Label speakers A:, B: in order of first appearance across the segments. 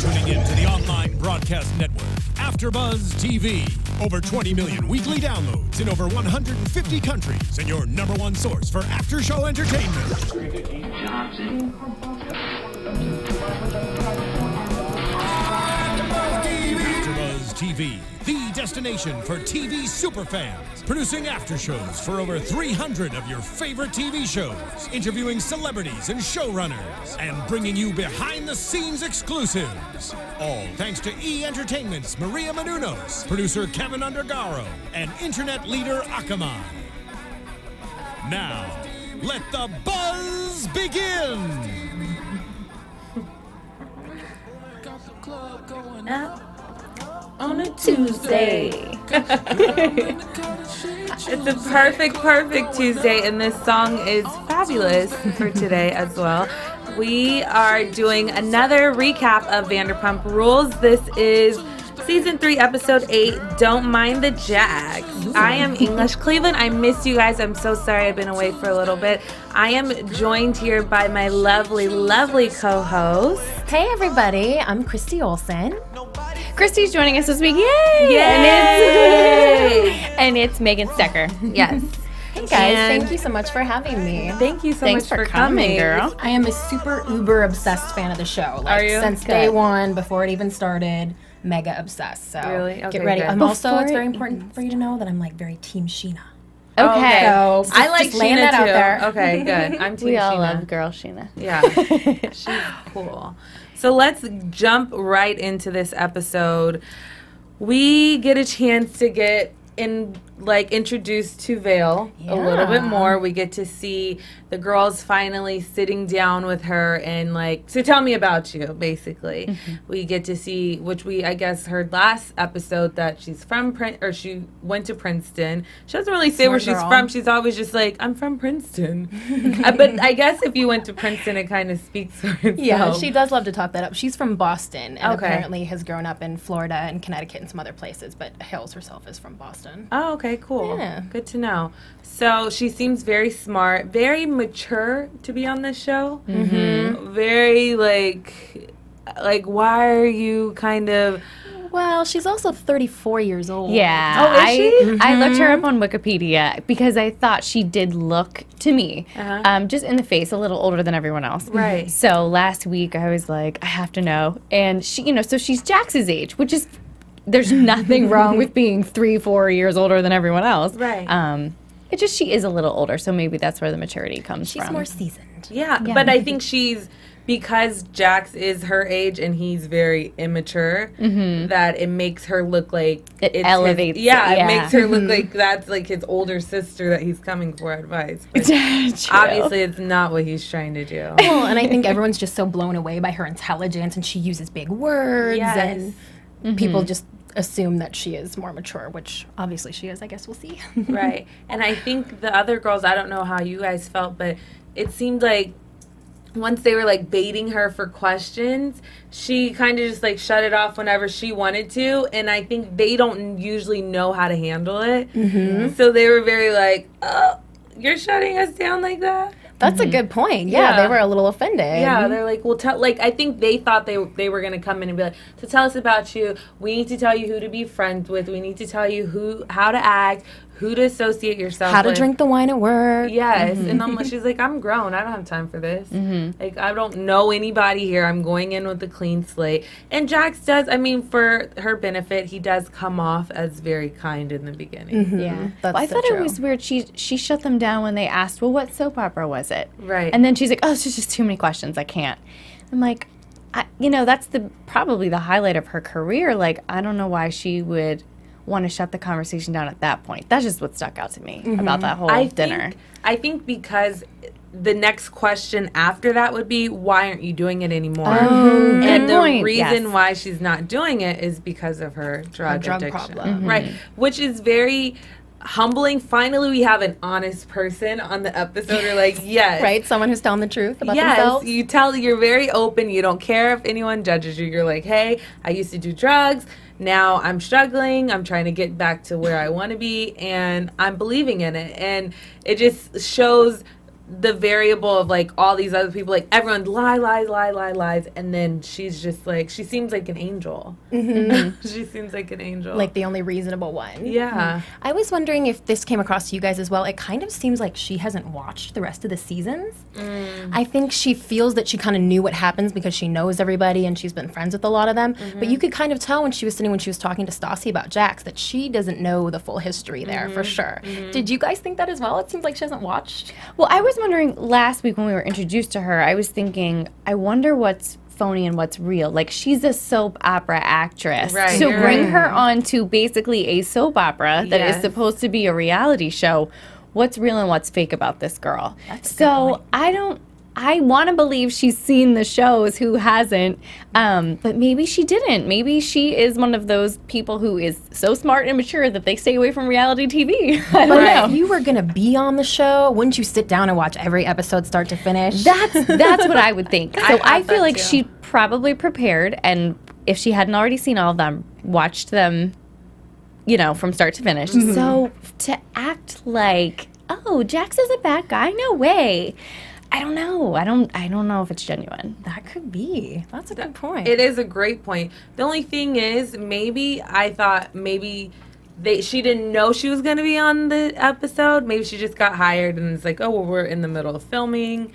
A: tuning in to the online broadcast network, AFTERBUZZ TV. Over 20 million weekly downloads in over 150 countries, and your #1 source for after-show entertainment. AFTERBUZZ TV, the destination for TV superfans. Producing after shows for over 300 of your favorite TV shows. Interviewing celebrities and showrunners. And bringing you behind-the-scenes exclusives. All thanks to E! Entertainment's Maria Menounos, producer Kevin Undergaro, and internet leader Akamai. Now, let the buzz begin!
B: On a Tuesday. It's a perfect Tuesday, and this song is fabulous for today as well. We are doing another recap of Vanderpump Rules. This is Season 3, Episode 8, Don't Mind the Jags. I am English Cleveland. I miss you guys. I'm so sorry I've been away for a little bit. I am joined here by my lovely co-host.
C: Hey everybody, I'm Christy Olson.
D: Christy's joining us this week. Yay!
B: Yay!
D: And it's Megan Stecher.
B: Yes.
C: Hey guys, thank you so much for having me.
B: Thank you so
D: Thanks
B: much
D: for coming, girl.
C: I am a super uber obsessed fan of the show. Like,
B: Are you?
C: since day one, before it even started, mega obsessed. So
B: Really? Okay,
C: get ready.
B: good.
C: I'm also,
D: Before
C: it's very
D: it-
C: important for you to know that I'm like very team Scheana.
D: Okay.
C: So
B: I like
C: just laying
B: Scheana
C: that out
B: too.
C: there.
B: Okay, good. I'm team
D: We all
B: Scheana.
D: love girl Scheana.
B: Yeah, she's cool. So let's jump right into this episode. We get a chance to get introduced to Vale a little bit more. We get to see the girls finally sitting down with her and so tell me about you, basically.
D: Mm-hmm.
B: We get to see, which we I guess heard last episode, that she's from she went to Princeton. She doesn't really say where she's
C: girl.
B: from. She's always just like, I'm from Princeton. But I guess if you went to Princeton, it kind of speaks for itself.
C: Yeah, she does love to talk that up. She's from Boston and
B: Okay.
C: apparently has grown up in Florida and Connecticut and some other places, but hails herself as from Boston.
B: Oh, okay, cool.
C: Yeah.
B: Good to know. So she seems very smart, very mature to be on this show. Mm-hmm. Very like, why are you kind of...
C: Well, she's also 34 years old.
D: Yeah.
B: Oh, is she?
D: I looked her up on Wikipedia because I thought she did look, to me, just in the face, a little older than everyone else.
B: Right.
D: So last week I was like, I have to know. And she, so she's Jax's age, which is, there's nothing wrong with being 3-4 years older than everyone else.
B: Right.
D: It's just she is a little older, so maybe that's where the maturity comes
C: She's
D: from.
C: more seasoned.
B: Yeah, but I think because Jax is her age and he's very immature, that it makes her look like
D: It
B: it's
D: elevates
B: his,
D: it,
B: it
D: yeah.
B: makes her look like that's like his older sister that he's coming for advice. But
D: True.
B: obviously, it's not what he's trying to do.
C: Well, and I think everyone's just so blown away by her intelligence, and she uses big words,
B: Yes.
C: and people just assume that she is more mature, which obviously she is. I guess we'll see.
B: Right. And I think the other girls, I don't know how you guys felt, but it seemed like once they were baiting her for questions, she kind of just shut it off whenever she wanted to, and I think they don't usually know how to handle it. So they were very oh, you're shutting us down like that?
C: That's a good point. Yeah,
B: Yeah.
C: they were a little offended.
B: Yeah, they're like, well, tell. I think they thought they were gonna come in and be like, so tell us about you. We need to tell you who to be friends with. We need to tell you how to act, who to associate yourself
C: How
B: with.
C: to drink the wine at work.
B: Yes, and she's like, I'm grown. I don't have time for this. I don't know anybody here. I'm going in with a clean slate. And Jax does. I mean, for her benefit, he does come off as very kind in the beginning.
D: Yeah.
C: That's
D: I
C: so
D: thought
C: true.
D: it was weird. She shut them down when they asked, well, what soap opera was it?
B: Right.
D: And then she's like, oh, it's just too many questions. I can't. I'm like, that's probably the highlight of her career. I don't know why she would want to shut the conversation down at that point. That's just what stuck out to me about that whole dinner.
B: I think because the next question after that would be, why aren't you doing it anymore?
D: Oh,
B: and
D: good
B: the
D: point.
B: reason
D: Yes.
B: why she's not doing it is because of her drug
C: drug
B: addiction.
C: problem.
B: Right. Which is very humbling. Finally, we have an honest person on the episode. We're like, yes.
C: Right? Someone who's telling the truth about
B: Yes,
C: themselves.
B: you're very open. You don't care if anyone judges you. You're like, hey, I used to do drugs. Now I'm struggling. I'm trying to get back to where I want to be, and I'm believing in it. And it just shows the variable of like all these other people, like everyone lies, and then she's just like, she seems like an angel. She seems like an angel,
C: like the only reasonable one.
B: Yeah.
C: I was wondering if this came across to you guys as well. It kind of seems like she hasn't watched the rest of the seasons. I think she feels that she kind of knew what happens because she knows everybody and she's been friends with a lot of them. But you could kind of tell when she was talking to Stassi about Jax that she doesn't know the full history there for sure. Did you guys think that as well? It seems like she hasn't watched.
D: Well, I was wondering last week when we were introduced to her, I was thinking, I wonder what's phony and what's real. Like, she's a soap opera actress.
B: Right.
D: So bring her on to basically a soap opera that is supposed to be a reality show. What's real and what's fake about this girl? So I want to believe she's seen the shows. Who hasn't? But maybe she didn't. Maybe she is one of those people who is so smart and mature that they stay away from reality TV. I don't know.
C: If you were going to be on the show, wouldn't you sit down and watch every episode start to finish?
D: That's what I would think. So I feel like
B: too.
D: she probably prepared, and if she hadn't already seen all of them, watched them, you know, from start to finish. So to act like, oh, Jax is a bad guy, no way. I don't know. I don't know if it's genuine.
C: That could be. That's a good point.
B: It is a great point. The only thing is, maybe I thought she didn't know she was going to be on the episode. Maybe she just got hired and it's like, oh, well, we're in the middle of filming.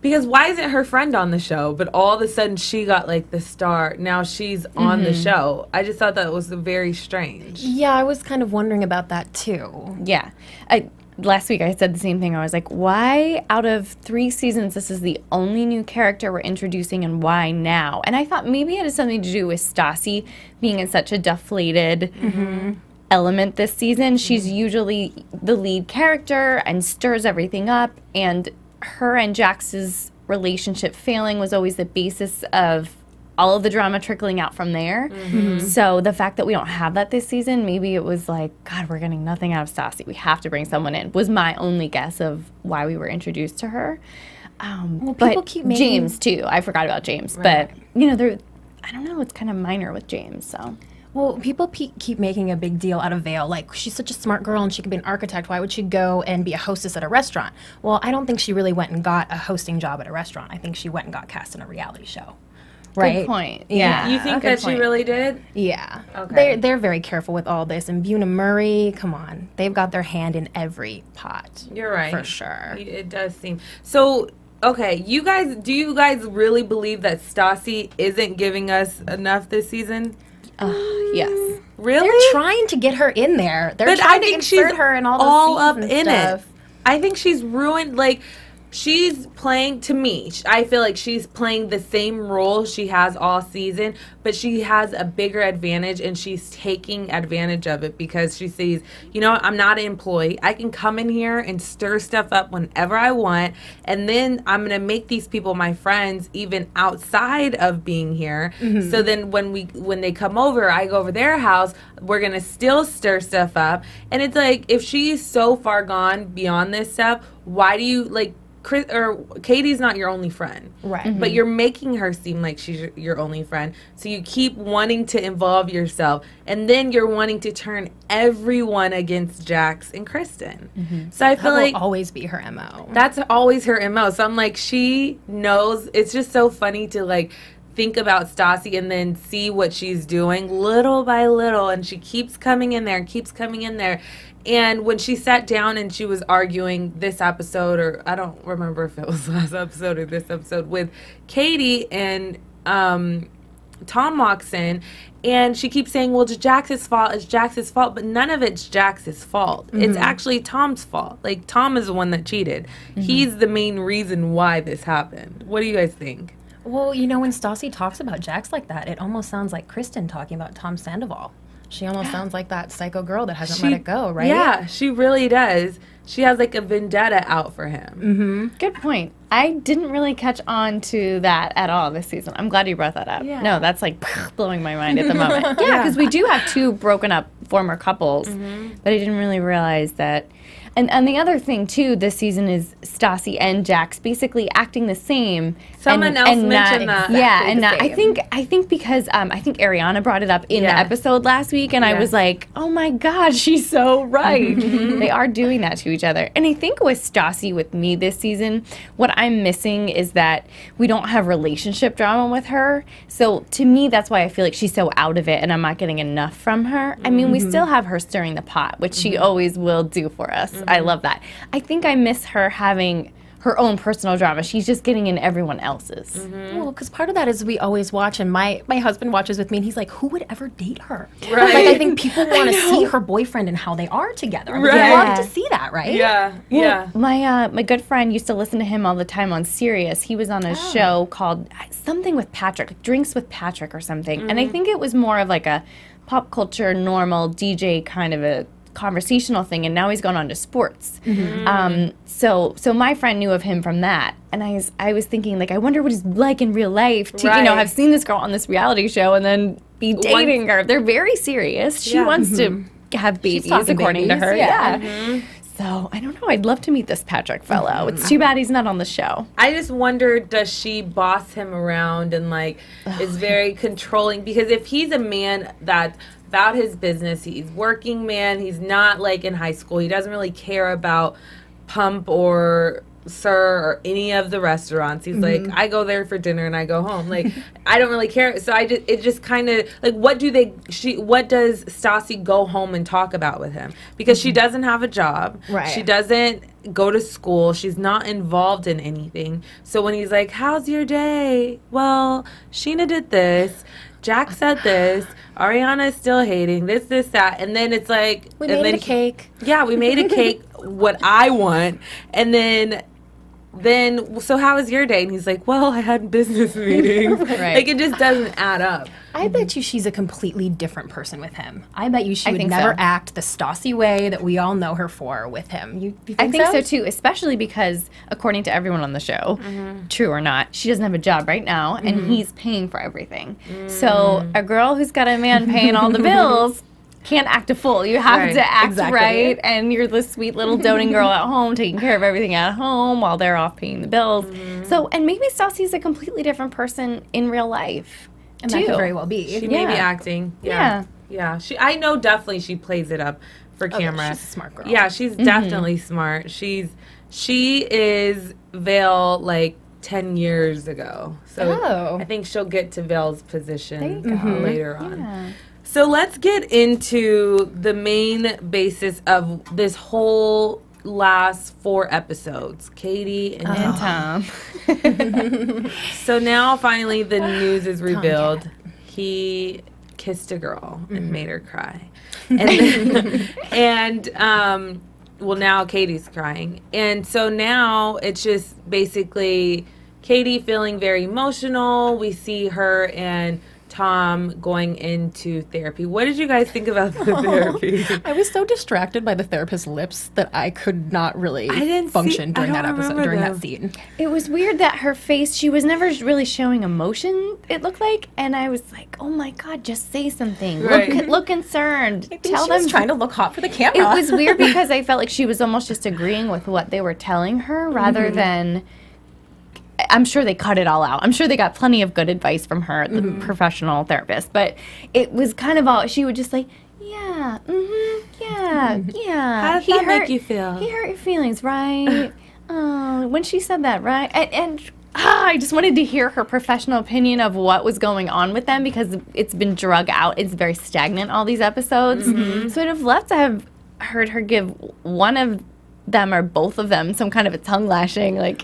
B: Because why isn't her friend on the show? But all of a sudden she got like the star. Now she's on the show. I just thought that was very strange.
C: Yeah, I was kind of wondering about that too.
D: Yeah. Last week I said the same thing. I was like, why out of 3 seasons this is the only new character we're introducing, and why now? And I thought maybe it had something to do with Stassi being in such a deflated element this season. She's usually the lead character and stirs everything up, and her and Jax's relationship failing was always the basis of all of the drama trickling out from there. So the fact that we don't have that this season, maybe it was like, God, we're getting nothing out of Stassi. We have to bring someone in, was my only guess of why we were introduced to her.
C: Well,
D: but
C: people keep making...
D: James, too. I forgot about James. But, you know, I don't know. It's kind of minor with James, so...
C: Well, people keep making a big deal out of Vale. Like, she's such a smart girl and she could be an architect. Why would she go and be a hostess at a restaurant? Well, I don't think she really went and got a hosting job at a restaurant. I think she went and got cast in a reality show. Right?
D: Good point.
C: Yeah.
B: You think that she really did?
C: Yeah.
B: Okay.
C: They're very careful with all this. And Buna Murray, come on. They've got their hand in every pot.
B: You're right.
C: For sure.
B: It does seem. So, okay, do you guys really believe that Stassi isn't giving us enough this season?
D: Yes.
B: Really?
C: They're trying to get her in there. They're trying to insert her in all the scenes and stuff.
B: It. I think she's ruined, like, she's playing, to me, I feel like she's playing the same role she has all season, but she has a bigger advantage, and she's taking advantage of it because she sees, you know, I'm not an employee. I can come in here and stir stuff up whenever I want, and then I'm going to make these people my friends even outside of being here. So then when they come over, I go over their house, we're going to still stir stuff up. And it's like, if she's so far gone beyond this stuff, why do you, like, Katie's not your only friend.
C: Right.
B: But you're making her seem like she's your only friend. So you keep wanting to involve yourself. And then you're wanting to turn everyone against Jax and Kristen. So I feel
C: that will
B: like
C: always be her MO.
B: that's always her MO. So I'm like, she knows. It's just so funny to, like, think about Stassi and then see what she's doing little by little. And she keeps coming in there and keeps coming in there. And when she sat down and she was arguing this episode, or I don't remember if it was last episode or this episode, with Katie, and Tom walks in, and she keeps saying, well, it's Jax's fault, but none of it's Jax's fault. It's actually Tom's fault. Like, Tom is the one that cheated. He's the main reason why this happened. What do you guys think?
C: Well, you know, when Stassi talks about Jax like that, it almost sounds like Kristen talking about Tom Sandoval. She almost sounds like that psycho girl that hasn't let it go, right?
B: Yeah, she really does. She has, like, a vendetta out for him.
D: Good point. I didn't really catch on to that at all this season. I'm glad you brought that up.
B: Yeah.
D: No, that's, like, blowing my mind at the moment. Yeah, because we do have 2 broken up former couples, but I didn't really realize that. And the other thing too, this season is Stassi and Jax basically acting the same.
B: Someone else mentioned that.
D: Yeah, and I think because I think Ariana brought it up in the episode last week, and I was like, oh my God, she's so right. They are doing that to each other. And I think with Stassi, with me this season, what I'm missing is that we don't have relationship drama with her. So to me, that's why I feel like she's so out of it, and I'm not getting enough from her. I mean, we still have her stirring the pot, which she always will do for us. I love that. I think I miss her having her own personal drama. She's just getting in everyone else's.
C: Well, because part of that is we always watch, and my husband watches with me, and he's like, who would ever date her?
B: Right.
C: Like, I think people want to see her boyfriend and how they are together.
B: Right.
C: They love to see that, right?
B: Yeah,
D: Well, my good friend used to listen to him all the time on Sirius. He was on a show called something with Patrick, like Drinks with Patrick or something. And I think it was more of like a pop culture, normal DJ kind of a conversational thing, and now he's gone on to sports. So my friend knew of him from that, and I was thinking, like, I wonder what he's like in real life to have seen this girl on this reality show and then be dating her. They're very serious. She wants to have babies, according to her. So I don't know. I'd love to meet this Patrick fellow. It's too bad he's not on the show.
B: I just wonder, does she boss him around and like is very controlling? Because if he's a man that's about his business, he's working man, he's not like in high school, he doesn't really care about Pump or Sir or any of the restaurants. He's like, I go there for dinner and I go home. Like, I don't really care. So it just kind of like, what does Stassi go home and talk about with him? Because she doesn't have a job.
C: Right.
B: She doesn't go to school. She's not involved in anything. So when he's like, how's your day? Well, Scheana did this. Jack said this. Ariana is still hating this, that. And then it's like...
C: We made a cake.
B: Yeah, we made a cake, what I want. And then, so how was your day? And he's like, well, I had business meetings.
C: Right.
B: Like, it just doesn't add up.
C: I bet you she's a completely different person with him. I bet you she would
D: think
C: never
D: so.
C: act the Stassi way that we all know her for with him. You think
D: I think so too, especially because, according to everyone on the show, true or not, she doesn't have a job right now, and he's paying for everything. So a girl who's got a man paying all the bills can't act a fool. You have to act right, and you're the sweet little doting girl at home, taking care of everything at home while they're off paying the bills. So, and maybe Stassi's a completely different person in real life.
C: And that could very well be.
B: She may be acting. Yeah. I know definitely she plays it up for camera.
C: She's a smart girl.
B: Yeah, she's definitely smart. She is Vale like 10 years ago. So I think she'll get to Vale's position later on.
D: Yeah.
B: So let's get into the main basis of this whole last 4 episodes, Katie and
D: Tom.
B: So now finally the news is revealed. He kissed a girl and made her cry. And well, now Katie's crying. And so now it's just basically Katie feeling very emotional. We see her and Tom going into therapy. What did you guys think about the therapy?
C: I was so distracted by the therapist's lips that I could not really function during that episode, during that scene.
D: It was weird that her face, she was never really showing emotion, it looked like. And I was like, oh my God, just say something.
B: Right.
D: Look concerned.
C: I think she was trying to look hot for the camera.
D: It was weird because I felt like she was almost just agreeing with what they were telling her rather than... I'm sure they cut it all out. I'm sure they got plenty of good advice from her, the professional therapist. But it was kind of all, she would just like, yeah.
B: How did that make you feel?
D: He hurt your feelings, right? Oh, when she said that, right? And I just wanted to hear her professional opinion of what was going on with them because it's been drug out. It's very stagnant, all these episodes. So I'd have loved to have heard her give one of them or both of them some kind of a tongue lashing, like,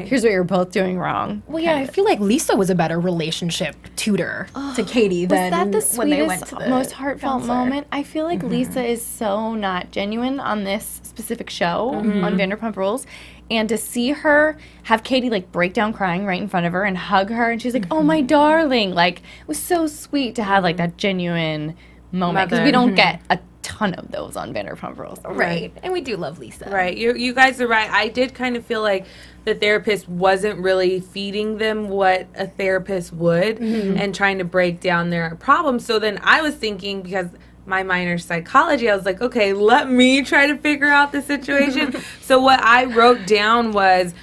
D: here's what you're both doing wrong.
C: Well, yeah, I feel like Lisa was a better relationship tutor to Katie than
D: when they went to
C: the
D: Was that the sweetest, most heartfelt
C: counselor.
D: moment? I feel like Lisa is so not genuine on this specific show, on Vanderpump Rules. And to see her have Katie, like, break down crying right in front of her and hug her, and she's like, oh, my darling. Like, it was so sweet to have, like, that genuine moment. Because we don't get a ton of those on Vanderpump Rules.
C: Right. And we do love Lisa.
B: Right. You guys are right. I did kind of feel like the therapist wasn't really feeding them what a therapist would and trying to break down their problems. So then I was thinking, because my minor psychology, I was like, okay, let me try to figure out the situation. So what I wrote down was,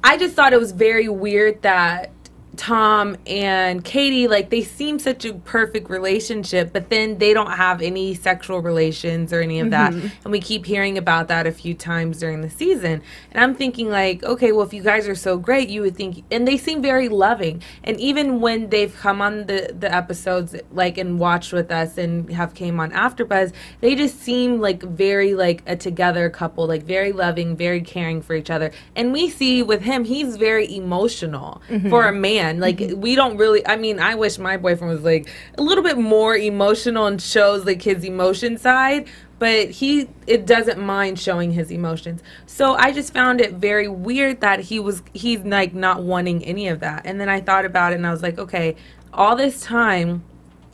B: I just thought it was very weird that Tom and Katie, like, they seem such a perfect relationship, but then they don't have any sexual relations or any of that. And we keep hearing about that a few times during the season. And I'm thinking, like, okay, well, if you guys are so great, you would think, and they seem very loving. And even when they've come on the episodes, like, and watched with us and have came on AfterBuzz, they just seem like very, like, a together couple, like, very loving, very caring for each other. And we see with him, he's very emotional for a man. Like, we don't really, I mean, I wish my boyfriend was, like, a little bit more emotional and shows, like, his emotion side, but it doesn't mind showing his emotions. So I just found it very weird that he's, like, not wanting any of that. And then I thought about it, and I was like, okay, all this time,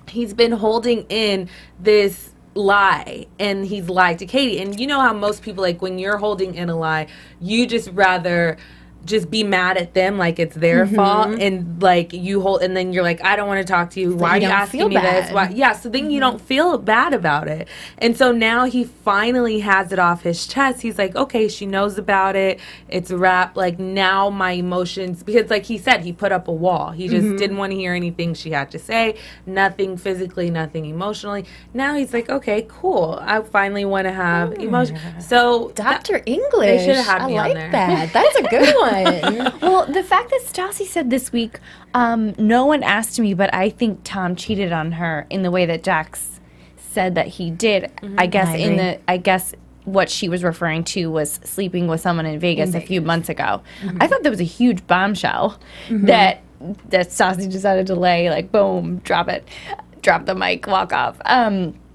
B: he's been holding in this lie, and he's lied to Katie. And you know how most people, like, when you're holding in a lie, you just rather just be mad at them like it's their fault, and like you hold, and then you're like, I don't want to talk to you. Why are you asking me this? Why? Yeah, so then you don't feel bad about it. And so now he finally has it off his chest. He's like, okay, she knows about it. It's a wrap. Like, now my emotions, because like he said, he put up a wall. He just didn't want to hear anything she had to say. Nothing physically, nothing emotionally. Now he's like, okay, cool. I finally want to have emotion. So
C: Dr. English.
B: They should have had me on there.
C: That. That's a good one.
D: Well, the fact that Stassi said this week, no one asked me, but I think Tom cheated on her in the way that Jax said that he did. I guess what she was referring to was sleeping with someone in Vegas a few months ago. I thought that was a huge bombshell that Stassi decided to lay, like, boom, drop the mic, walk off.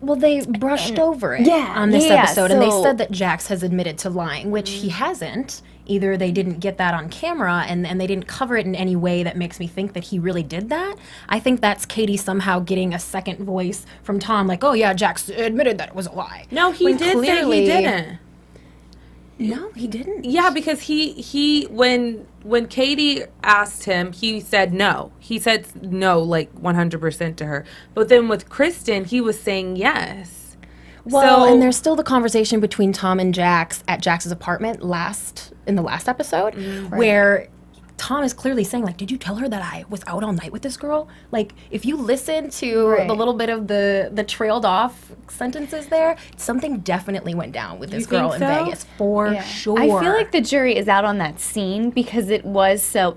C: Well, they brushed over it on this episode, and they said that Jax has admitted to lying, which he hasn't. Either they didn't get that on camera, and they didn't cover it in any way that makes me think that he really did that. I think that's Katie somehow getting a second voice from Tom, like, oh yeah, Jax admitted that it was a lie.
B: No, he did say he didn't.
C: No, he didn't.
B: Yeah, because he when Katie asked him, he said no. He said no, like 100% to her. But then with Kristen, he was saying yes.
C: Well, and there's still the conversation between Tom and Jax at Jax's apartment in the last episode, where Tom is clearly saying, like, did you tell her that I was out all night with this girl? Like, if you listen to the little bit of the trailed off sentences there, something definitely went down with this girl in Vegas, for sure.
D: I feel like the jury is out on that scene because it was so,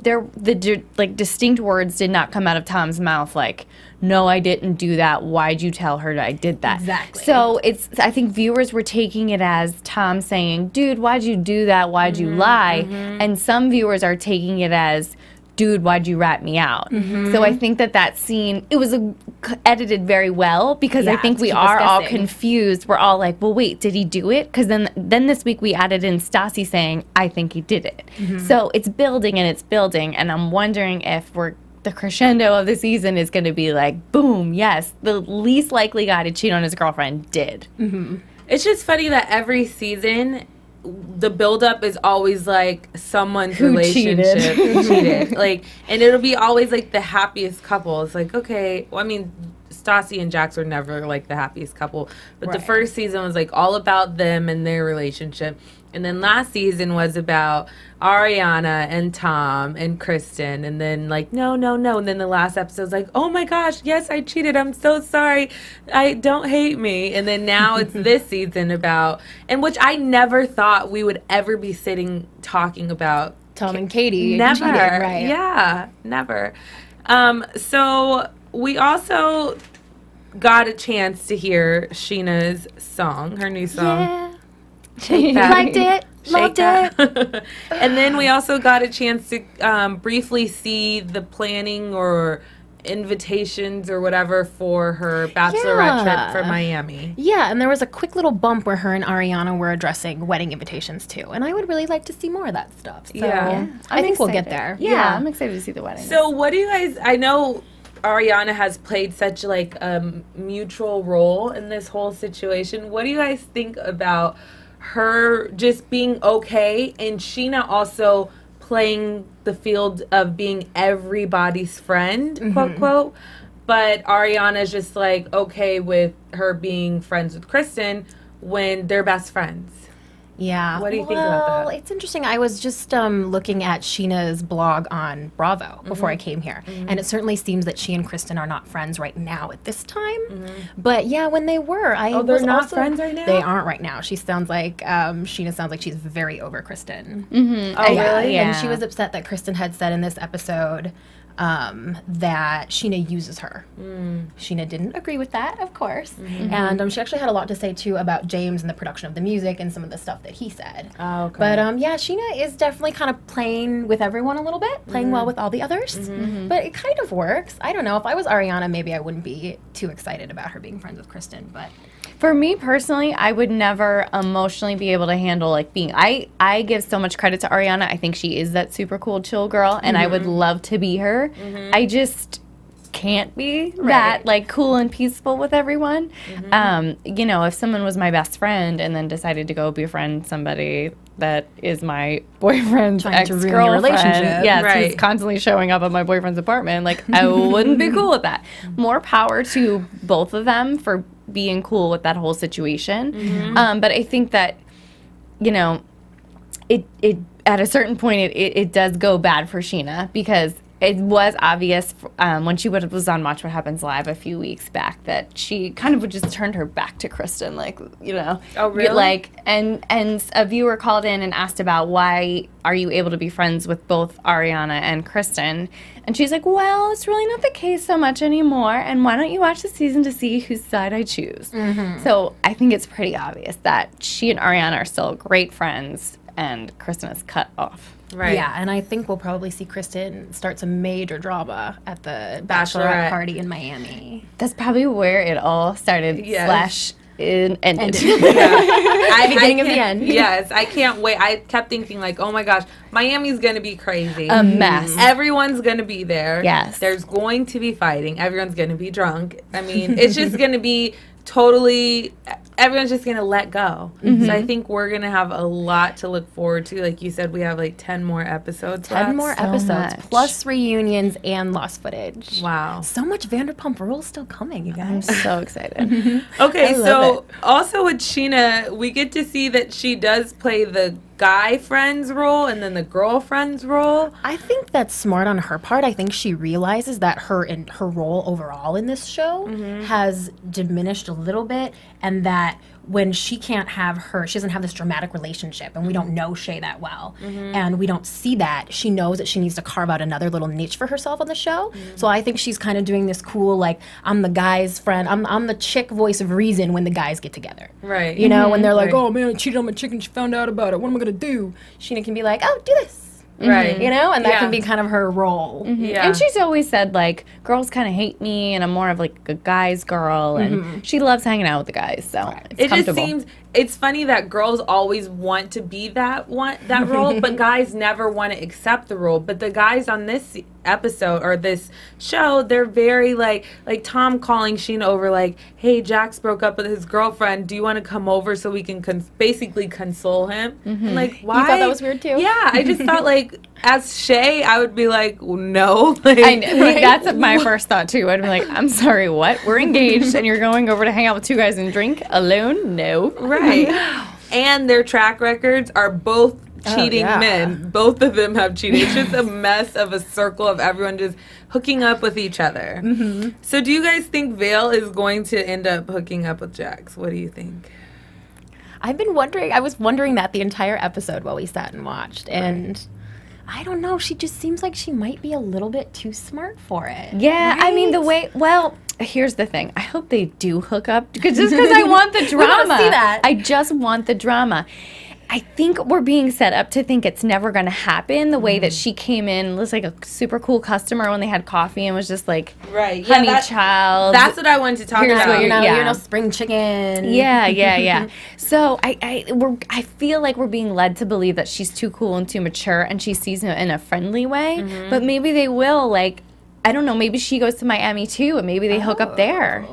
D: like, distinct words did not come out of Tom's mouth, like, no, I didn't do that. Why'd you tell her that I did that?
C: Exactly.
D: So I think viewers were taking it as Tom saying, dude, why'd you do that? Why'd you lie? And some viewers are taking it as, dude, why'd you rat me out? So I think that scene, it was edited very well because I think we are all confused. We're all like, well, wait, did he do it? Because then this week we added in Stassi saying, I think he did it. So it's building, and I'm wondering if the crescendo of the season is going to be like, boom, yes, the least likely guy to cheat on his girlfriend did.
B: It's just funny that every season, the buildup is always like someone's relationship cheated. Like, and it'll be always like the happiest couple. It's like, okay, well, I mean, Stassi and Jax were never like the happiest couple, but the first season was like all about them and their relationship. And then last season was about Ariana and Tom and Kristen. And then like, no. And then the last episode was like, oh my gosh, yes, I cheated. I'm so sorry. Don't hate me. And then now it's this season about, and which I never thought we would ever be sitting talking about.
C: Tom and Katie.
B: Never.
C: Cheated, right?
B: Yeah, never. So we also got a chance to hear Scheana's song, her new song.
C: Yeah. Liked it. Loved it.
B: And then we also got a chance to briefly see the planning or invitations or whatever for her bachelorette trip for Miami.
C: Yeah, and there was a quick little bump where her and Ariana were addressing wedding invitations too. And I would really like to see more of that stuff. So I think we'll get there.
D: Yeah, I'm excited to see the wedding.
B: So what do you guys, I know Ariana has played such like a mutual role in this whole situation. What do you guys think about her just being okay, and Scheana also playing the field of being everybody's friend, quote, quote, but Ariana's just like okay with her being friends with Kristen when they're best friends.
C: Yeah.
B: What do you think about that?
C: Well, it's interesting. I was just looking at Scheana's blog on Bravo before I came here, and it certainly seems that she and Kristen are not friends right now at this time. But yeah, when they were,
B: they're not friends right now?
C: They aren't right now. She sounds like Scheana sounds like she's very over Kristen.
B: Oh, really?
C: And she was upset that Kristen had said in this episode that Scheana uses her. Scheana didn't agree with that, of course. And she actually had a lot to say, too, about James and the production of the music and some of the stuff that he said.
B: Oh, okay.
C: But, yeah, Scheana is definitely kind of playing with everyone a little bit, playing well with all the others. But it kind of works. I don't know. If I was Ariana, maybe I wouldn't be too excited about her being friends with Kristen, but...
D: For me personally, I would never emotionally be able to handle like being. I give so much credit to Ariana. I think she is that super cool chill girl, and I would love to be her. I just can't be that like cool and peaceful with everyone. You know, if someone was my best friend and then decided to go befriend somebody that is my boyfriend's ex-girlfriend, yes, who's constantly showing up at my boyfriend's apartment, like I wouldn't be cool with that. More power to both of them for being cool with that whole situation. But I think that, you know, it at a certain point it does go bad for Scheana, because it was obvious when she was on Watch What Happens Live a few weeks back that she kind of just turned her back to Kristen, like, you know.
B: Oh, really?
D: Like, and a viewer called in and asked about why are you able to be friends with both Ariana and Kristen, and she's like, well, it's really not the case so much anymore, and why don't you watch the season to see whose side I choose? So I think it's pretty obvious that she and Ariana are still great friends, and Kristen is cut off.
B: Right.
C: Yeah, and I think we'll probably see Kristen start some major drama at the bachelorette party in Miami.
D: That's probably where it all started ended.
C: Beginning of the end.
B: Yes, I can't wait. I kept thinking like, oh my gosh, Miami's going to be crazy.
D: A mess.
B: Everyone's going to be there.
D: Yes.
B: There's going to be fighting. Everyone's going to be drunk. I mean, it's just going to be totally, everyone's just going to let go. So I think we're going to have a lot to look forward to. Like you said, we have like 10 more episodes
C: 10 more episodes,
D: much.
C: plus reunions and lost footage.
B: Wow.
C: So much Vanderpump Rules still coming, you
D: I'm
C: guys.
D: so excited.
B: Okay,
D: love
B: so also with Scheana, we get to see that she does play the guy friends role and then the girlfriends role.
C: I think that's smart on her part. I think she realizes that her role overall in this show has diminished a little bit, and that when she can't have she doesn't have this dramatic relationship, and we don't know Shay that well, and we don't see that, she knows that she needs to carve out another little niche for herself on the show. So I think she's kind of doing this cool, like, I'm the guy's friend, I'm the chick voice of reason when the guys get together.
B: Right.
C: You know, when they're like, oh man, I cheated on my chick and she found out about it, what am I gonna do? Scheana can be like, oh, do this.
B: Right.
C: You know, and that can be kind of her role.
B: Yeah.
D: And she's always said, like, girls kind of hate me, and I'm more of, like, a guy's girl, and she loves hanging out with the guys, so it's
B: It just
D: comfortable.
B: seems, it's funny that girls always want to be that role, but guys never want to accept the role. But the guys on this episode or this show, they're very like Tom calling Scheana over like, hey, Jax broke up with his girlfriend. Do you want to come over so we can basically console him? And like, why?
C: You thought that was weird too?
B: Yeah, I just thought like, as Shay, I would be like, no. Like,
D: I know. That's my first thought too. I'd be like, I'm sorry, what? We're engaged and you're going over to hang out with two guys and drink alone? No.
B: Right. And their track records are both cheating men. Both of them have cheated. It's just a mess of a circle of everyone just hooking up with each other. So do you guys think Vale is going to end up hooking up with Jax? What do you think?
C: I've been wondering, I was wondering that the entire episode while we sat and watched, and I don't know, she just seems like she might be a little bit too smart for it.
D: Yeah, I mean, here's the thing. I hope they do hook up, just because I want the drama.
C: We wanna see that.
D: I just want the drama. I think we're being set up to think it's never going to happen the way that she came in, was like a super cool customer when they had coffee and was just like, honey child.
B: That's what I wanted to talk about.
C: You're no spring chicken.
D: Yeah. So I feel like we're being led to believe that she's too cool and too mature, and she sees him in a friendly way. But maybe they will, like, I don't know, maybe she goes to Miami too, and maybe they hook up there.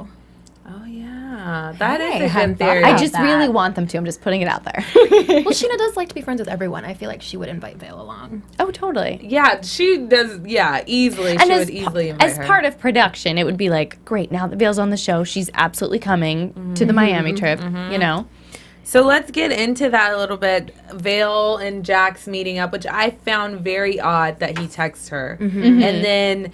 B: Oh, yeah. That is a
C: hadn't
B: good
C: thought
B: theory.
C: about
D: I just
C: that.
D: really want them to. I'm just putting it out there.
C: Well, Scheana does like to be friends with everyone. I feel like she would invite Vale along.
D: Oh, totally.
B: Yeah, she does. Yeah, easily. She would easily invite
D: as
B: her.
D: part of production, it would be like, great, now that Vale's on the show, she's absolutely coming to the Miami trip, you know?
B: So let's get into that a little bit. Vale and Jax meeting up, which I found very odd that he texted her. And then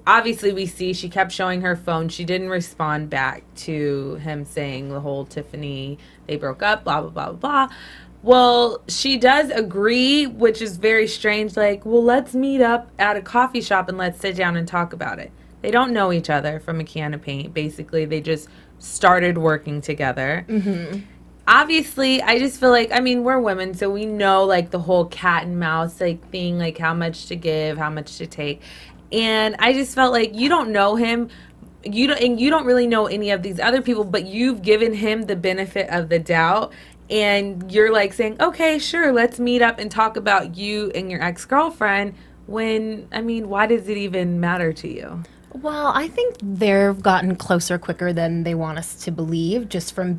B: obviously we see she kept showing her phone. She didn't respond back to him saying the whole Tiffany, they broke up, blah, blah, blah, blah, blah. Well, she does agree, which is very strange. Like, well, let's meet up at a coffee shop and let's sit down and talk about it. They don't know each other from a can of paint. Basically, they just started working together. Obviously, I just feel like, I mean, we're women, so we know, like, the whole cat and mouse, like, thing, like, how much to give, how much to take. And I just felt like you don't know him. You don't really know any of these other people, but you've given him the benefit of the doubt. And you're, like, saying, okay, sure, let's meet up and talk about you and your ex-girlfriend when, I mean, why does it even matter to you?
C: Well, I think they've gotten closer quicker than they want us to believe, just from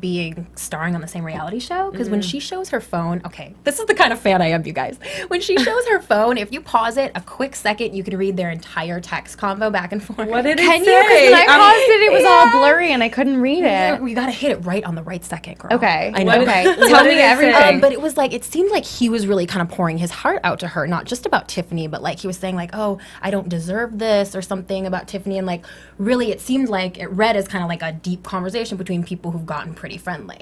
C: starring on the same reality show. Because when she shows her phone, okay, this is the kind of fan I am, you guys. When she shows her phone, if you pause it a quick second, you can read their entire text convo back and forth.
B: What did it
D: Can
B: say?
D: you? Because when I paused it, it was all blurry and I couldn't read it.
C: We gotta hit it right on the right second, girl.
D: Okay.
C: I know.
D: Okay.
B: What
D: Tell
B: did
D: me
B: it say?
D: everything.
C: But it was like, it seemed like he was really kind of pouring his heart out to her, not just about Tiffany, but like he was saying like, oh, I don't deserve this or something about Tiffany. And like, really, it seemed like it read as kind of like a deep conversation between people who've gotten pretty friendly.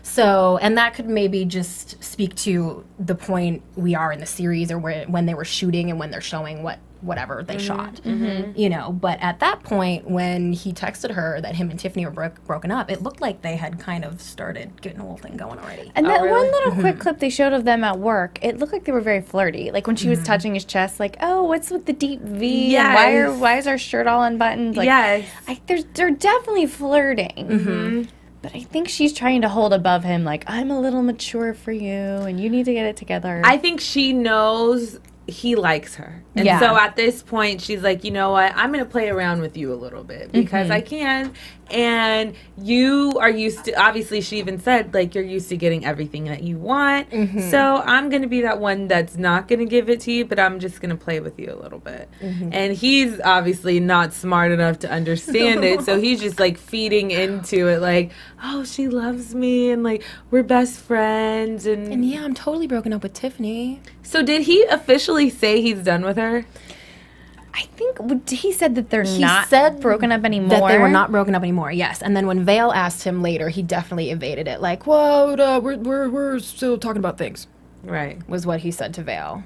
C: So, and that could maybe just speak to the point we are in the series or when they were shooting and when they're showing whatever they shot, you know. But at that point, when he texted her that him and Tiffany were broken up, it looked like they had kind of started getting the whole thing going already.
D: And that
B: really?
D: one little quick clip they showed of them at work, it looked like they were very flirty. Like when she was touching his chest, like, oh, what's with the deep V?
B: Yes.
D: And why is our shirt all unbuttoned? Like,
B: Yes.
D: they're definitely flirting. But I think she's trying to hold above him, like, I'm a little mature for you, and you need to get it together.
B: I think she knows he likes her. And
D: Yeah.
B: so at this point, she's like, you know what? I'm going to play around with you a little bit because I can. And you are used to, obviously, she even said, like, you're used to getting everything that you want. So I'm going to be that one that's not going to give it to you, but I'm just going to play with you a little bit. And he's obviously not smart enough to understand it. So he's just, like, feeding into it, like, oh, she loves me and, like, we're best friends.
C: And yeah, I'm totally broken up with Tiffany.
B: So did he officially say he's done with her?
D: I think he said that they're
C: He
D: not
C: said
D: broken up anymore.
C: That they were not broken up anymore, yes. And then when Vale asked him later, he definitely evaded it. Like, well, we're still talking about things,
B: Right.
C: was what he said to Vale.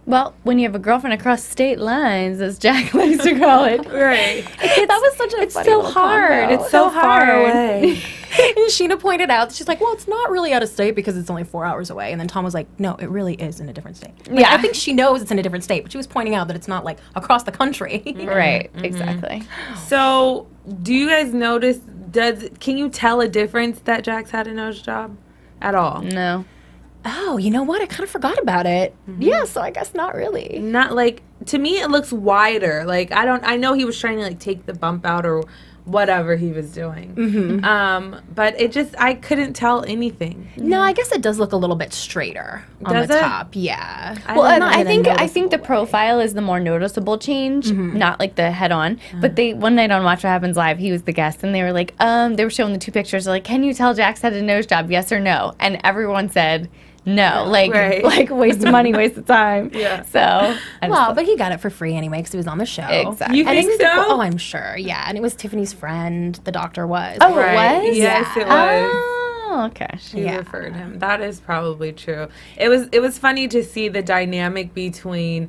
D: Well, when you have a girlfriend across state lines, as Jack likes to call it.
B: Right.
D: That was such a
B: It's
D: funny
B: so
D: little
B: hard.
D: combo.
B: It's so far
D: hard.
B: away.
C: And Scheana pointed out, she's like, well, it's not really out of state because it's only 4 hours away. And then Tom was like, no, it really is in a different state. Like,
D: Yeah.
C: I think she knows it's in a different state, but she was pointing out that it's not like across the country.
D: Right, exactly.
B: So, do you guys notice, can you tell a difference that Jax had a nose job at all?
D: No.
C: Oh, you know what? I kind of forgot about it. Yeah, so I guess not really.
B: Not like, to me it looks wider. Like, I know he was trying to like take the bump out or whatever he was doing. But it just, I couldn't tell anything.
C: No, I guess it does look a little bit straighter on
B: Does
C: the
B: it?
C: top. Yeah.
D: Well,
C: Not
D: I
C: in a
D: think the
C: noticeable way.
D: profile is the more noticeable change, not like the head on. But they one night on Watch What Happens Live, he was the guest, and they were like, they were showing the two pictures, like, can you tell Jax had a nose job, yes or no? And everyone said no, like waste of money, waste of time.
B: Yeah.
D: So I
C: Well, but he got it for free anyway because he was on the show.
D: Exactly.
B: You
C: And
B: think
C: it was-
B: so?
C: Oh, I'm sure. Yeah, and it was Tiffany's friend. The doctor was.
D: Oh,
B: Right.
D: it was?
B: Yes, it was.
D: Oh, okay.
B: She
C: Yeah.
B: referred him. That is probably true. It was funny to see the dynamic between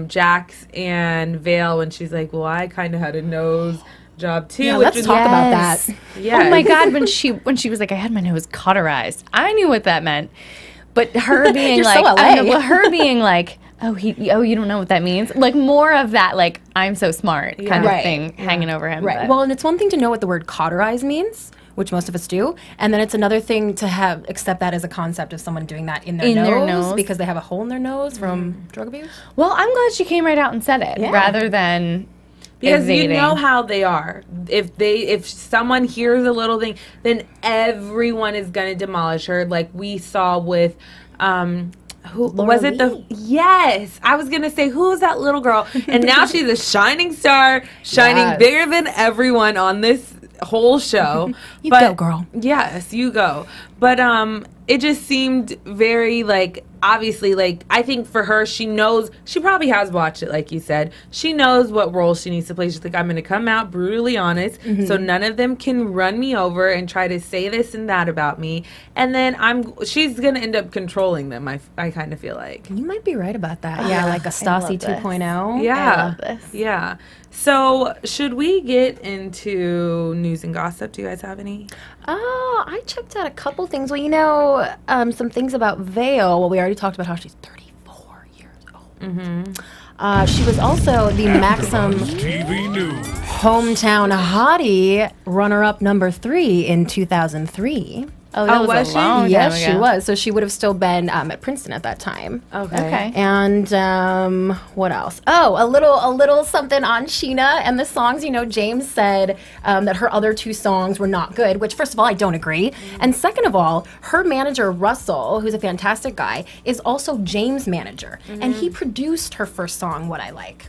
B: Jax and Vale when she's like, well, I kind of had a nose job too.
C: Yeah,
B: which
C: let's
B: was-
C: talk about that.
B: Yes.
D: Oh my God, when she was like, I had my nose cauterized. I knew what that meant. But her being
C: You're
D: like,
C: so LA.
D: her being like, you don't know what that means. Like more of that, like I'm so smart kind of
C: Right.
D: thing hanging over him.
C: Right.
D: but-
C: Well, and it's one thing to know what the word cauterize means, which most of us do, and then it's another thing to accept that as a concept of someone doing that in their nose because they have a hole in their nose from drug abuse.
D: well, I'm glad she came right out and said it
C: Yeah.
D: rather than
B: Because you
D: evading.
B: know how they are. If someone hears a little thing, then everyone is gonna demolish her. Like we saw with who
C: Laura
B: was it?
C: Lee.
B: Yes, I was gonna say who is that little girl? And now she's a shining star, shining
C: Yes.
B: bigger than everyone on this whole show.
C: You go, girl.
B: Yes, you go. But it just seemed very like, obviously, like, I think for her, she knows, she probably has watched it, like you said. She knows what role she needs to play. She's like, I'm going to come out brutally honest, so none of them can run me over and try to say this and that about me. And then she's going to end up controlling them, I kind of feel like.
C: You might be right about that. Yeah, like a Stassi
D: this.
C: 2.0.
B: Yeah.
D: I love this.
B: Yeah. So, should we get into news and gossip? Do you guys have any?
C: Oh, I checked out a couple things. Well, you know, some things about Vale. Well, we already talked about how she's 34 years old. She was also the Maxim
A: AfterBuzz TV News.
C: Hometown Hottie runner-up number 3 in 2003.
D: Oh, that
B: was
D: was
B: she?
D: a long time
C: Yes,
D: ago.
C: she was. So she would have still been at Princeton at that time.
D: Okay.
C: And what else? Oh, a little something on Scheana and the songs. You know, James said that her other 2 songs were not good, which first of all, I don't agree. And second of all, her manager, Russell, who's a fantastic guy, is also James' manager. And he produced her first song, What I Like.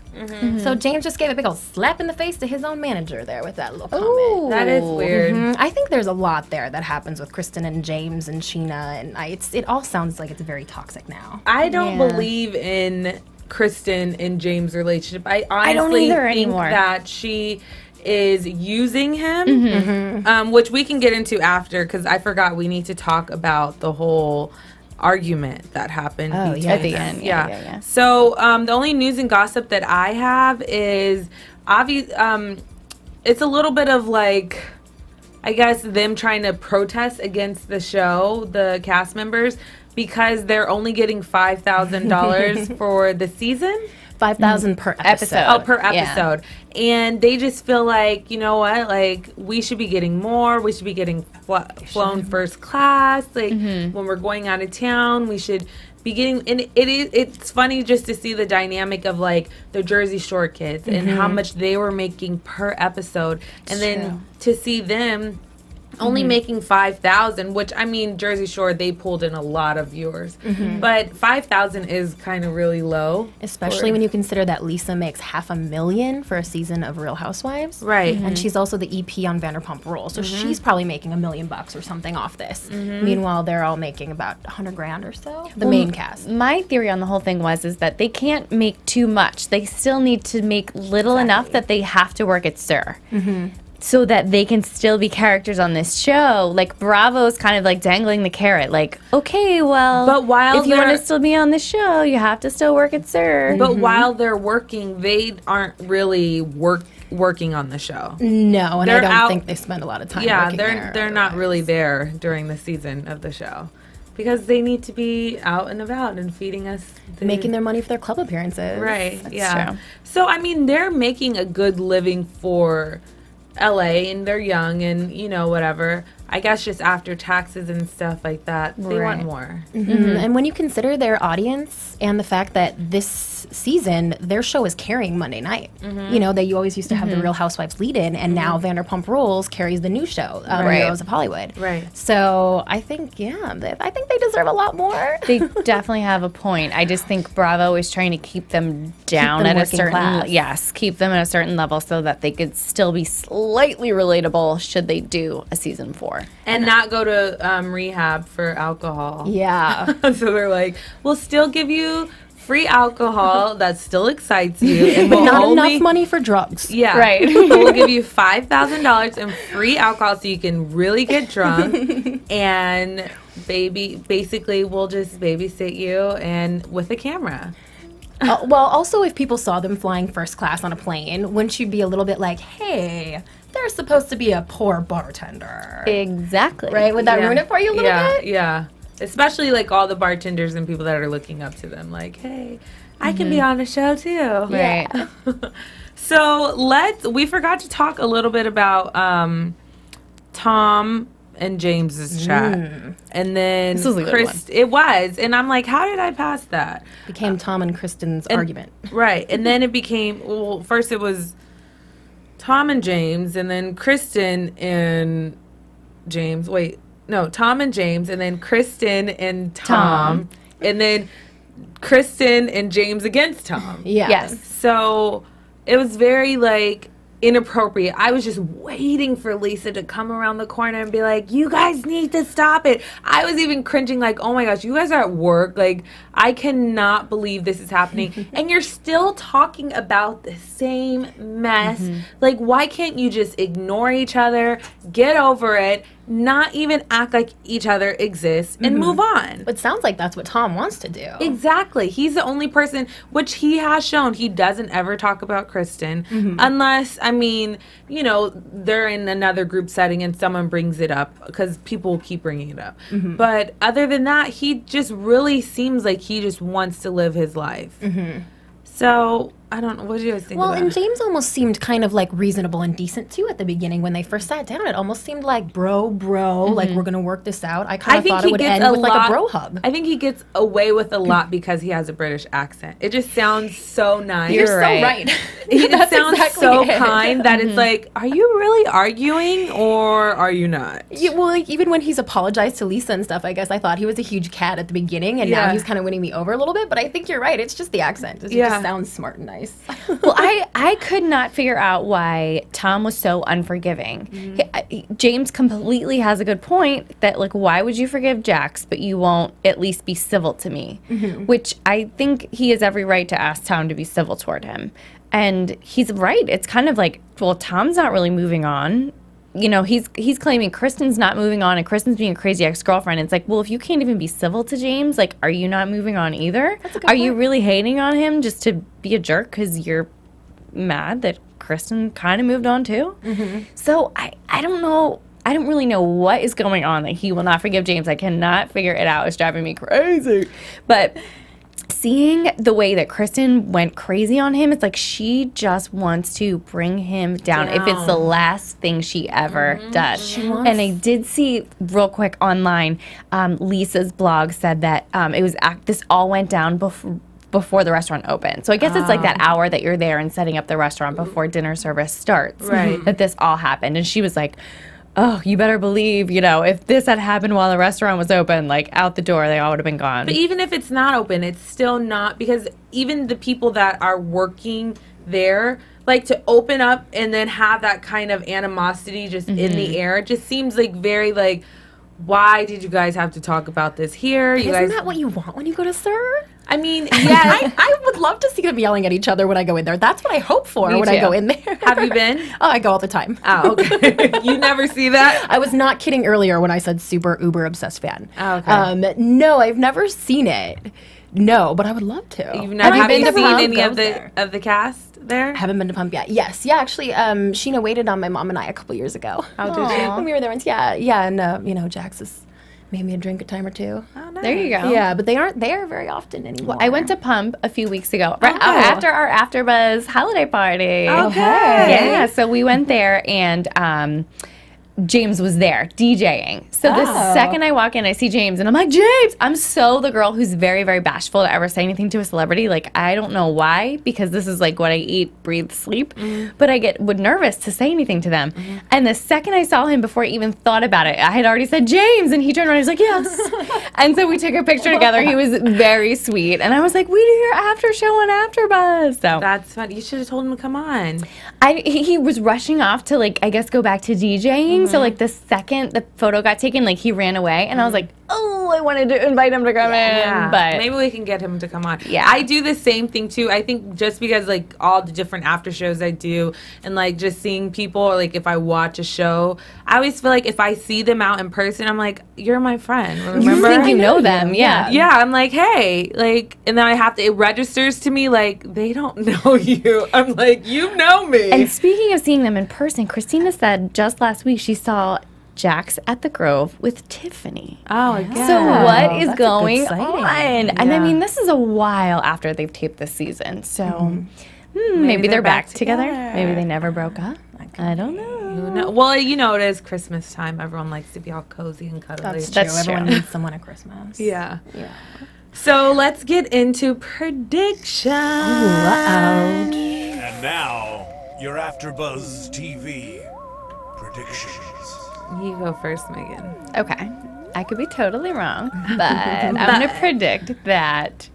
C: So James just gave a big old slap in the face to his own manager there with that little comment.
B: That is weird.
C: I think there's a lot there that happens with Kristen and James and Scheana, and it all sounds like it's very toxic now.
B: I don't
D: Yeah.
B: believe in Kristen and James' relationship. I
D: don't
B: honestly
D: either
B: think
D: anymore.
B: that she is using him, which we can get into after, because I forgot we need to talk about the whole argument that happened between
D: at the
B: them.
D: end. Yeah.
B: So the only news and gossip that I have is it's a little bit of like, I guess, them trying to protest against the show, the cast members, because they're only getting $5,000 for the season.
C: 5,000 per episode.
B: Oh, per
D: Yeah.
B: episode. And they just feel like, you know what, like, we should be getting more. We should be getting flown first class. Like, when we're going out of town, we should be getting, and it's funny just to see the dynamic of, like, the Jersey Shore kids and how much they were making per episode. And then to see them only making 5,000, which, I mean, Jersey Shore, they pulled in a lot of viewers. But 5,000 is kind of really low.
C: Especially when you consider that Lisa makes $500,000 for a season of Real Housewives.
B: Right.
C: And she's also the EP on Vanderpump Rules. So she's probably making $1 million or something off this. Meanwhile, they're all making about $100,000 or so. The main cast.
D: My theory on the whole thing is that they can't make too much. They still need to make little enough that they have to work at SUR. So that they can still be characters on this show. Like, Bravo's kind of like dangling the carrot. Like, okay, well,
B: But while
D: if you want
B: they're-
D: to still be on the show, you have to still work at SUR.
B: But while they're working, they aren't really working on the show.
C: No, and
B: They're
C: I don't
B: out-
C: think they spend a lot of time
B: Yeah,
C: working there.
B: they're not really there during the season of the show because they need to be out and about and feeding us,
C: making their money for their club appearances.
B: right.
D: That's
B: Yeah.
D: true.
B: So I mean, they're making a good living for LA, and they're young, and you know, whatever. I guess just after taxes and stuff like that, they want
D: Right.
B: more.
C: And when you consider their audience and the fact that this season their show is carrying Monday night, you know, that you always used to have the Real Housewives lead in, and now Vanderpump Rules carries the new show,
D: Right.
C: Heroes of Hollywood.
B: Right.
C: So I think, I think they deserve a lot more.
D: They definitely have a point. I just think Bravo is trying to keep them down
C: them
D: at a
C: working
D: certain
C: class.
D: keep them at a certain level so that they could still be slightly relatable should they do a season 4.
B: And not go to rehab for alcohol.
C: Yeah.
B: So they're like, we'll still give you free alcohol that still excites you, and
C: But
B: we'll
C: not
B: only,
C: enough money for drugs.
B: Yeah,
D: Right.
B: But we'll give you $5,000 in free alcohol so you can really get drunk, and basically we'll just babysit you and with a camera.
C: Well, also, if people saw them flying first class on a plane, wouldn't you be a little bit like, hey, they're supposed to be a poor bartender?
D: Exactly.
C: Right? Would that
B: Yeah.
C: ruin it for you a little bit?
B: Yeah. Especially like all the bartenders and people that are looking up to them, like, hey, I can be on a show too.
D: Right.
B: So we forgot to talk a little bit about Tom and James's chat. And then
D: This was a good
B: Chris, it was. And I'm like, how did I pass that?
C: Became Tom and Kristen's argument.
B: Right. And then it became, well, first it was Tom and James, and then Kristen and James. Wait, no, Tom and James, and then Kristen and Tom. And then Kristen and James against Tom.
C: Yeah.
D: Yes.
B: So it was very, like, inappropriate. I was just waiting for Lisa to come around the corner and be like, you guys need to stop it. I was even cringing like, oh my gosh, you guys are at work. Like, I cannot believe this is happening. And you're still talking about the same mess. Like, why can't you just ignore each other, get over it, not even act like each other exists, and move on?
C: But it sounds like that's what Tom wants to do.
B: Exactly. He's the only person, which he has shown, he doesn't ever talk about Kristen unless, I mean, you know, they're in another group setting and someone brings it up, because people will keep bringing it up. But other than that, he just really seems like he just wants to live his life. So, I don't know. What do you guys think
C: Well,
B: about
C: and
B: it?
C: James almost seemed kind of like reasonable and decent too at the beginning when they first sat down. It almost seemed like bro, like we're gonna work this out. I kind of thought it would end with like a bro hug.
B: I think he gets away with a lot because he has a British accent. It just sounds so nice.
C: You're so right.
B: It
C: That's
B: sounds
C: exactly
B: so
C: it.
B: kind that it's like, are you really arguing or are you not?
C: Yeah, well, like even when he's apologized to Lisa and stuff, I guess I thought he was a huge cat at the beginning, and now he's kind of winning me over a little bit. But I think you're right. It's just the accent. It just sounds smart and nice.
D: Well, I could not figure out why Tom was so unforgiving. James completely has a good point that, like, why would you forgive Jax, but you won't at least be civil to me? Which I think he has every right to ask Tom to be civil toward him. And he's right. It's kind of like, well, Tom's not really moving on. You know, he's claiming Kristen's not moving on and Kristen's being a crazy ex-girlfriend. It's like, well, if you can't even be civil to James, like, are you not moving on either? Are you really hating on him just to be a jerk because you're mad that Kristen kind of moved on too? So I don't know. I don't really know what is going on that he will not forgive James. I cannot figure it out. It's driving me crazy. But seeing the way that Kristen went crazy on him, it's like she just wants to bring him down if it's the last thing she ever does. And I did see real quick online, Lisa's blog said that it was this all went down before the restaurant opened. So I guess it's like that hour that you're there and setting up the restaurant before dinner service starts, that this all happened. And she was like, oh, you better believe, you know, if this had happened while the restaurant was open, like, out the door, they all would have been gone.
B: But even if it's not open, it's still not, because even the people that are working there, like, to open up and then have that kind of animosity just in the air, it just seems like very, like, why did you guys have to talk about this here? You
C: Isn't
B: guys,
C: that what you want when you go to Sir?
B: I mean, yeah.
C: I would love to see them yelling at each other when I go in there. That's what I hope for when I go in there.
B: Have you been?
C: Oh, I go all the time.
B: Oh, okay. You never see that?
C: I was not kidding earlier when I said super uber obsessed fan.
B: Oh, okay.
C: No, I've never seen it. No, but I would love to.
B: Have you seen any of the cast there?
C: Haven't been to Pump yet. Yes, yeah, actually, Scheana waited on my mom and I a couple years ago.
B: Oh, did you?
C: When we were there once, yeah, and you know, Jax has made me a drink a time or two.
B: Oh, nice.
D: There you go.
C: Yeah, but they aren't there very often anymore.
D: Well, I went to Pump a few weeks ago, right after our AFTERBUZZ holiday party.
B: Okay.
D: Yeah, so we went there and James was there DJing. So the second I walk in, I see James and I'm like, James! I'm so the girl who's very, very bashful to ever say anything to a celebrity. Like, I don't know why, because this is like what I eat, breathe, sleep. But I get nervous to say anything to them. And the second I saw him, before I even thought about it, I had already said, James! And he turned around and he was like, yes! And so we took a picture together. He was very sweet. And I was like, we do your after show on AFTERBUZZ. So
B: That's fun. You should have told him to come on.
D: he was rushing off to, like, I guess go back to DJing. So, like, the second the photo got taken, like, he ran away. And I was like, oh, I wanted to invite him to come in. But
B: maybe we can get him to come on.
D: Yeah.
B: I do the same thing, too. I think just because, like, all the different after shows I do and, like, just seeing people, like, if I watch a show, I always feel like if I see them out in person, I'm like, you're my friend. Remember?
D: you think you know them. Yeah.
B: Yeah, I'm like, hey, like, and then I have to, it registers to me, like, they don't know you. I'm like, you know me.
D: And speaking of seeing them in person, Christina said just last week she saw Jax at the Grove with Tiffany.
B: Oh, again.
D: So what is
C: that's a good
D: going
C: sighting.
D: on? And I mean, this is a while after they've taped this season. So maybe they're back together. Maybe they never broke up. I don't know.
B: No. Well, you know, it is Christmas time. Everyone likes to be all cozy and cuddly.
C: That's true. Everyone needs someone at Christmas.
B: Yeah. So let's get into predictions.
A: And now, your AfterBuzz TV predictions.
B: You go first, Megan.
D: Okay. I could be totally wrong, but I'm going to predict that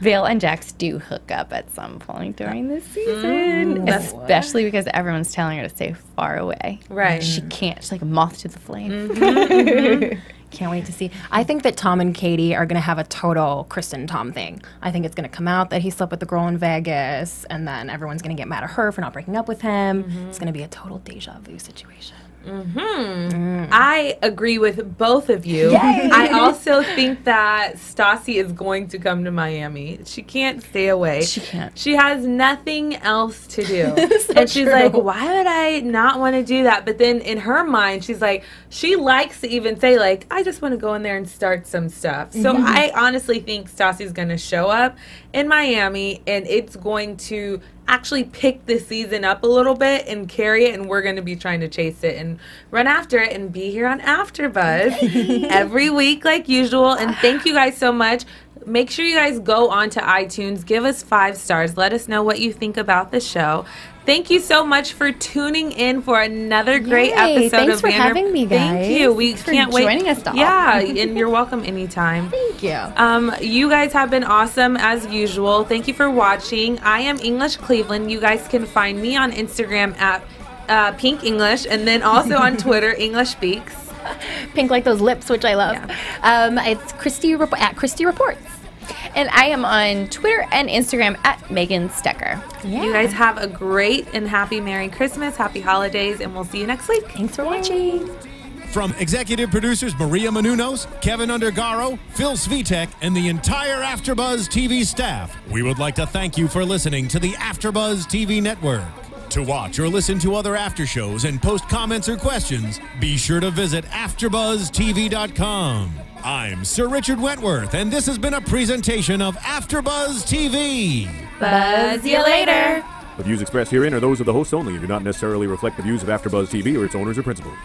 D: Vale and Jax do hook up at some point during this season, especially because everyone's telling her to stay far away.
B: Right.
D: She can't. She's like a moth to the flame.
C: Can't wait to see. I think that Tom and Katie are going to have a total Kristen Tom thing. I think it's going to come out that he slept with the girl in Vegas, and then everyone's going to get mad at her for not breaking up with him. It's going to be a total deja vu situation.
B: I agree with both of you.
C: Yay!
B: I also think that Stassi is going to come to Miami. She can't stay away.
D: She can't.
B: She has nothing else to do.
C: So
B: and she's
C: true.
B: like, why would I not want to do that? But then in her mind, she's like, she likes to even say, like, I just want to go in there and start some stuff. So I honestly think Stassi's going to show up in Miami, and it's going to actually pick the season up a little bit and carry it, and we're going to be trying to chase it and run after it and be here on AfterBuzz every week like usual. And thank you guys so much. Make sure you guys go onto iTunes, give us 5 stars, let us know what you think about the show. Thank you so much for tuning in for another great episode
C: Thanks
B: of
C: for having me, guys.
B: Thank you. We can't wait.
D: joining us all.
B: Yeah, and you're welcome anytime.
C: Thank you.
B: You guys have been awesome as usual. Thank you for watching. I am English Cleveland. You guys can find me on Instagram at Pink English, and then also on Twitter, English Speaks.
C: Pink like those lips, which I love. It's Christy at Christy Reports.
D: And I am on Twitter and Instagram at Megan Stecher.
B: You guys have a great and happy Merry Christmas, happy holidays, and we'll see you next week.
C: Thanks for watching.
A: From executive producers Maria Menounos, Kevin Undergaro, Phil Svitek, and the entire AfterBuzz TV staff, we would like to thank you for listening to the AfterBuzz TV network. To watch or listen to other after shows and post comments or questions, be sure to visit AfterBuzzTV.com. I'm Sir Richard Wentworth, and this has been a presentation of AfterBuzz TV.
B: Buzz you later.
E: The views expressed herein are those of the hosts only and do not necessarily reflect the views of AfterBuzz TV or its owners or principals.